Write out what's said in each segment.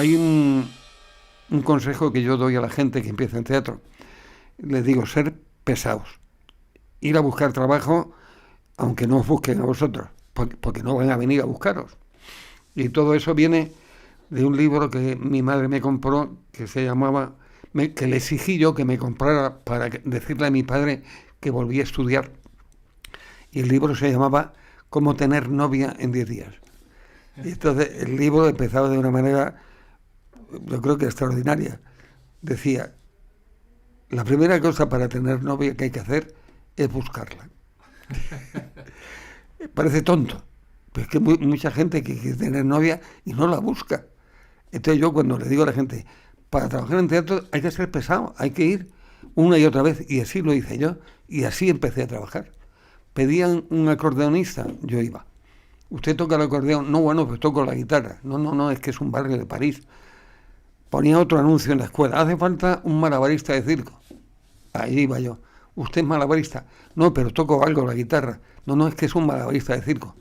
hay un consejo que yo doy a la gente que empieza en teatro. Les digo, ser pesados. Ir a buscar trabajo, aunque no os busquen a vosotros, porque no van a venir a buscaros. Y todo eso viene de un libro que mi madre me compró, que se llamaba, que le exigí yo que me comprara para decirle a mi padre que volvía a estudiar. Y el libro se llamaba Cómo tener novia en 10 días. Y entonces el libro empezaba de una manera, yo creo que extraordinaria. Decía, la primera cosa para tener novia que hay que hacer es buscarla. Parece tonto, pero es que mucha gente que quiere tener novia y no la busca. Entonces yo cuando le digo a la gente, para trabajar en teatro hay que ser pesado, hay que ir una y otra vez, y así lo hice yo, y así empecé a trabajar. Pedían un acordeonista, yo iba. ¿Usted toca el acordeón? No, bueno, pues toco la guitarra. No, es que es un barrio de París. Ponía otro anuncio en la escuela, hace falta un malabarista de circo. Ahí iba yo. ¿Usted es malabarista? No, pero toco algo la guitarra. No, es que es un malabarista de circo.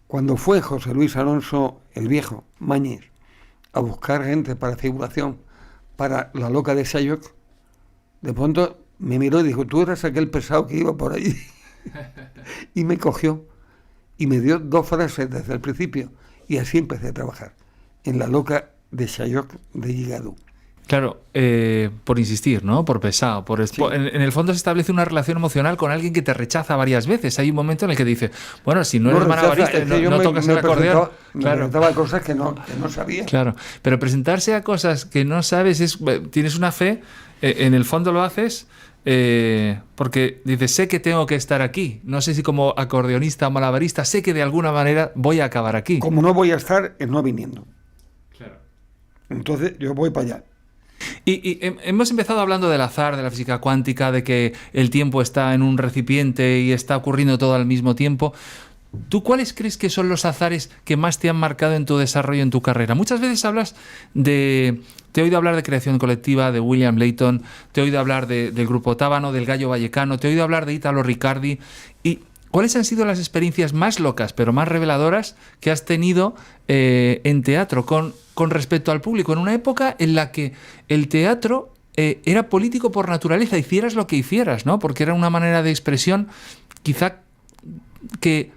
Cuando fue José Luis Alonso, el viejo, Mañez, a buscar gente para figuración, para La loca de Chaillot, de pronto me miró y dijo, tú eras aquel pesado que iba por allí. Y me cogió y me dio 2 frases desde el principio, y así empecé a trabajar en La loca de Chaillot de Gigadou. Claro, por insistir, ¿no? Por pesado. Sí. En el fondo se establece una relación emocional con alguien que te rechaza varias veces. Hay un momento en el que dice, bueno, si no eres malabarista, no tocas el acordeón. Me presentaba cosas que no sabía. Claro, pero presentarse a cosas que no sabes, tienes una fe, en el fondo lo haces porque dices, sé que tengo que estar aquí. No sé si como acordeonista o malabarista, sé que de alguna manera voy a acabar aquí. Como no voy a estar, es no viniendo. Claro. Entonces yo voy para allá. Y hemos empezado hablando del azar, de la física cuántica, de que el tiempo está en un recipiente y está ocurriendo todo al mismo tiempo. ¿Tú cuáles crees que son los azares que más te han marcado en tu desarrollo, en tu carrera? Muchas veces hablas de... Te he oído hablar de creación colectiva, de William Layton, te he oído hablar del Grupo Tábano, del Gallo Vallecano, te he oído hablar de Italo Riccardi. ¿Y cuáles han sido las experiencias más locas, pero más reveladoras que has tenido en teatro con respecto al público, en una época en la que el teatro era político por naturaleza, hicieras lo que hicieras, ¿no? Porque era una manera de expresión quizá que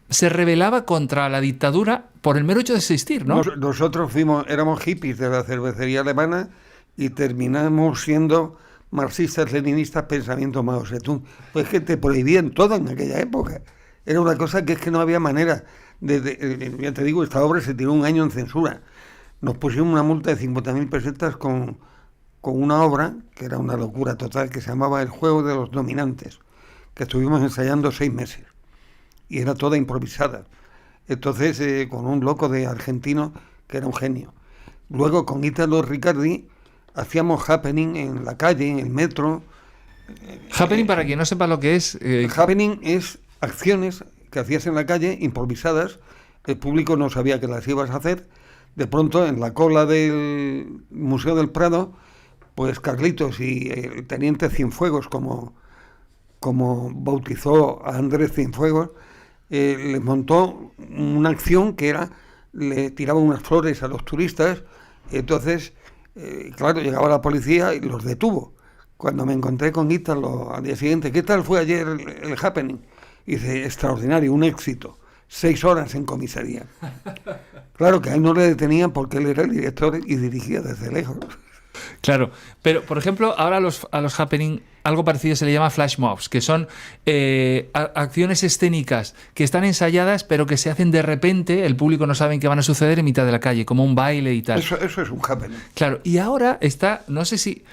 se rebelaba contra la dictadura por el mero hecho de existir, ¿no? Nosotros éramos hippies de la cervecería alemana y terminamos siendo marxistas, leninistas, pensamiento Mao Zedong. Pues que te prohibían todo en aquella época. Era una cosa que es que no había manera. Ya te digo, esta obra se tiró 1 año en censura. Nos pusieron una multa de 50.000 pesetas con una obra, que era una locura total, que se llamaba El juego de los dominantes, que estuvimos ensayando 6 meses. Y era toda improvisada. Entonces, con un loco de argentino, que era un genio. Luego, con Italo Riccardi, hacíamos happening en la calle, en el metro. Happening, para quien no sepa lo que es... Happening es acciones que hacías en la calle, improvisadas. El público no sabía que las ibas a hacer. De pronto, en la cola del Museo del Prado, pues Carlitos y el teniente Cienfuegos, como bautizó a Andrés Cienfuegos, les montó una acción que era, le tiraban unas flores a los turistas. Entonces, claro, llegaba la policía y los detuvo. Cuando me encontré con Italo al día siguiente, ¿qué tal fue ayer el happening? Y dice, extraordinario, un éxito. 6 horas en comisaría. Claro que a él no le detenían porque él era el director y dirigía desde lejos. Claro, pero por ejemplo, ahora a los happening algo parecido se le llama flash mobs, que son acciones escénicas que están ensayadas pero que se hacen de repente, el público no sabe qué van a suceder en mitad de la calle, como un baile y tal. Eso es un happening. Claro, y ahora está, no sé si...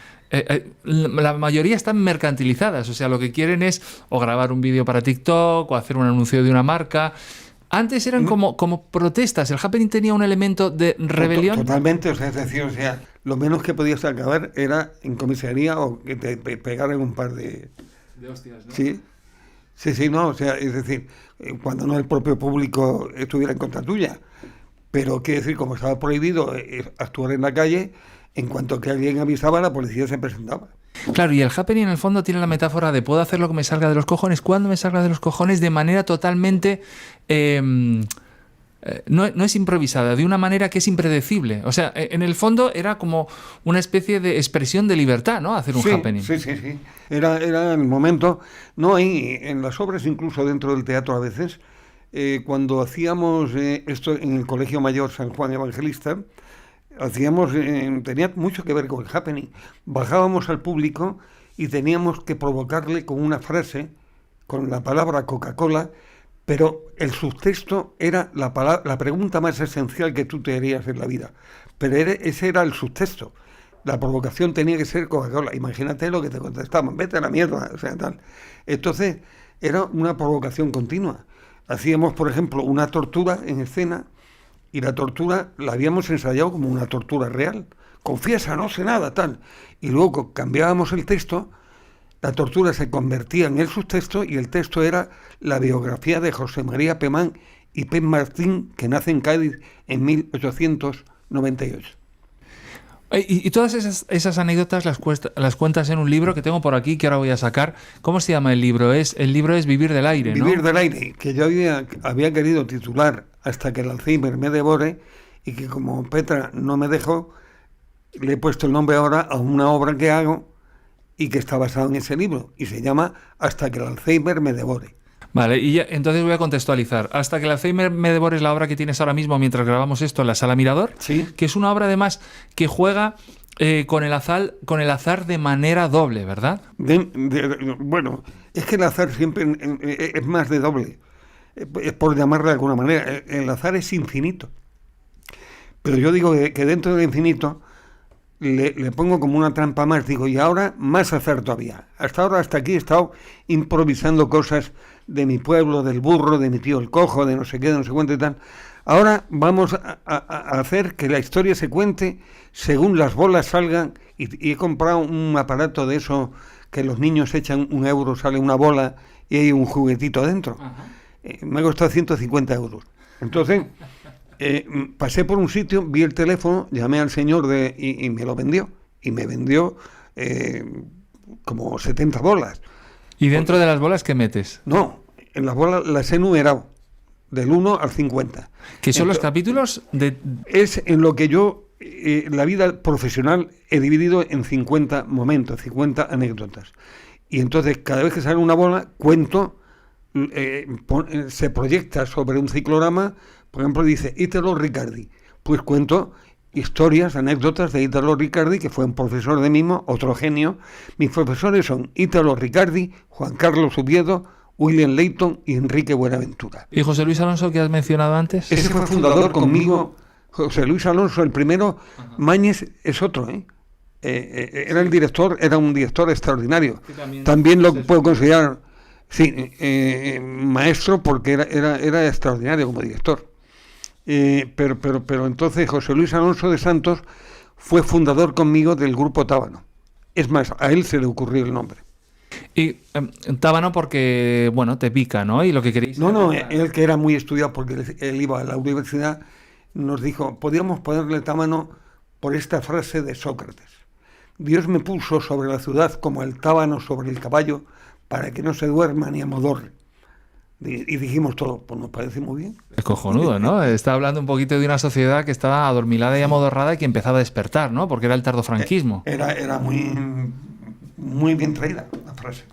la mayoría están mercantilizadas, o sea, lo que quieren es o grabar un vídeo para TikTok o hacer un anuncio de una marca. Antes eran como protestas, el happening tenía un elemento de rebelión. Totalmente, o sea, es decir, lo menos que podías acabar era en comisaría o que te pegaran un par de hostias, ¿no? Sí, no, o sea, es decir, cuando no el propio público estuviera en contra tuya. Pero quiere decir, como estaba prohibido actuar en la calle, en cuanto que alguien avisaba, la policía se presentaba. Claro, y el happening en el fondo tiene la metáfora de puedo hacer lo que me salga de los cojones, cuando me salga de los cojones, de manera totalmente no es improvisada, de una manera que es impredecible. O sea, en el fondo era como una especie de expresión de libertad, ¿no? Hacer un happening. Sí. Era el momento. No, hay en las obras, incluso dentro del teatro a veces, cuando hacíamos esto en el Colegio Mayor San Juan Evangelista, tenía mucho que ver con el happening. Bajábamos al público y teníamos que provocarle con una frase, con la palabra Coca-Cola, pero el subtexto era la pregunta más esencial que tú te harías en la vida. Pero ese era el subtexto. La provocación tenía que ser Coca-Cola. Imagínate lo que te contestaban, vete a la mierda, o sea, tal. Entonces, era una provocación continua. Hacíamos, por ejemplo, una tortura en escena, y la tortura la habíamos ensayado como una tortura real. Confiesa, no sé nada, tal. Y luego cambiábamos el texto. La tortura se convertía en el subtexto y el texto era la biografía de José María Pemán y Pem Martín, que nace en Cádiz en 1898. Y todas esas anécdotas las cuentas en un libro que tengo por aquí, que ahora voy a sacar. ¿Cómo se llama el libro? El libro es Vivir del aire, ¿no? Vivir del aire, que yo había querido titular Hasta que el Alzheimer me devore, y que como Petra no me dejó, le he puesto el nombre ahora a una obra que hago y que está basado en ese libro, y se llama Hasta que el Alzheimer me devore. Vale, y entonces voy a contextualizar. Hasta que el Alzheimer me devore es la obra que tienes ahora mismo mientras grabamos esto en la Sala Mirador, sí, que es una obra además que juega con el azar de manera doble, ¿verdad? Bueno, es que el azar siempre es más de doble, es por llamarlo de alguna manera. El azar es infinito, pero yo digo que dentro del infinito le pongo como una trampa más, digo, y ahora más azar todavía. Hasta aquí he estado improvisando cosas de mi pueblo, del burro, de mi tío el cojo, de no sé qué, de no sé cuánto y tal. Ahora vamos a hacer que la historia se cuente según las bolas salgan, y he comprado un aparato de eso que los niños echan €1, sale una bola y hay un juguetito dentro. Me ha costado 150 euros. Entonces, pasé por un sitio, vi el teléfono, llamé al señor y me lo vendió. Y me vendió como 70 bolas. ¿Y dentro de las bolas qué metes? No, en las bolas las he numerado, del 1 al 50. ¿Qué son los capítulos de...? Es en lo que yo, la vida profesional, he dividido en 50 momentos, 50 anécdotas. Y entonces, cada vez que sale una bola, cuento, se proyecta sobre un ciclorama. Por ejemplo, dice Italo Riccardi. Pues cuento historias, anécdotas de Italo Riccardi, que fue un profesor de mimo, otro genio. Mis profesores son Italo Riccardi, Juan Carlos Oviedo, William Layton y Enrique Buenaventura. ¿Y José Luis Alonso, que has mencionado antes? Ese fue fundador conmigo. José Luis Alonso, el primero. Ajá. Mañez es otro, era el director, era un director extraordinario. También lo puedo considerar, maestro, porque era extraordinario como director. Pero entonces José Luis Alonso de Santos fue fundador conmigo del grupo Tábano. Es más, a él se le ocurrió el nombre. Y Tábano porque, bueno, te pica, ¿no? Y lo que queréis... No, él, que era muy estudiado porque él iba a la universidad, nos dijo, podríamos ponerle Tábano por esta frase de Sócrates: Dios me puso sobre la ciudad como el tábano sobre el caballo, para que no se duerma ni amodorre. Y dijimos todo, pues nos parece muy bien. Es cojonudo, ¿no? Está hablando un poquito de una sociedad que estaba adormilada y amodorrada y que empezaba a despertar, ¿no? Porque era el tardofranquismo. Era muy bien traída la frase.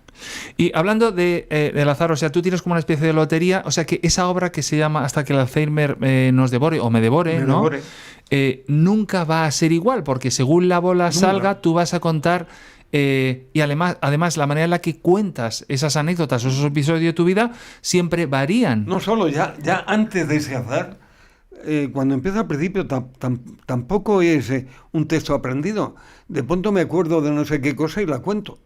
Y hablando del azar, o sea, tú tienes como una especie de lotería, o sea, que esa obra que se llama Hasta que el Alzheimer nos devore, o me devore, ¿no? Nunca va a ser igual, porque según la bola salga, tú vas a contar... y además la manera en la que cuentas esas anécdotas o esos episodios de tu vida siempre varían. No solo, ya antes de ese azar, cuando empieza al principio tampoco es un texto aprendido. De pronto me acuerdo de no sé qué cosa y la cuento.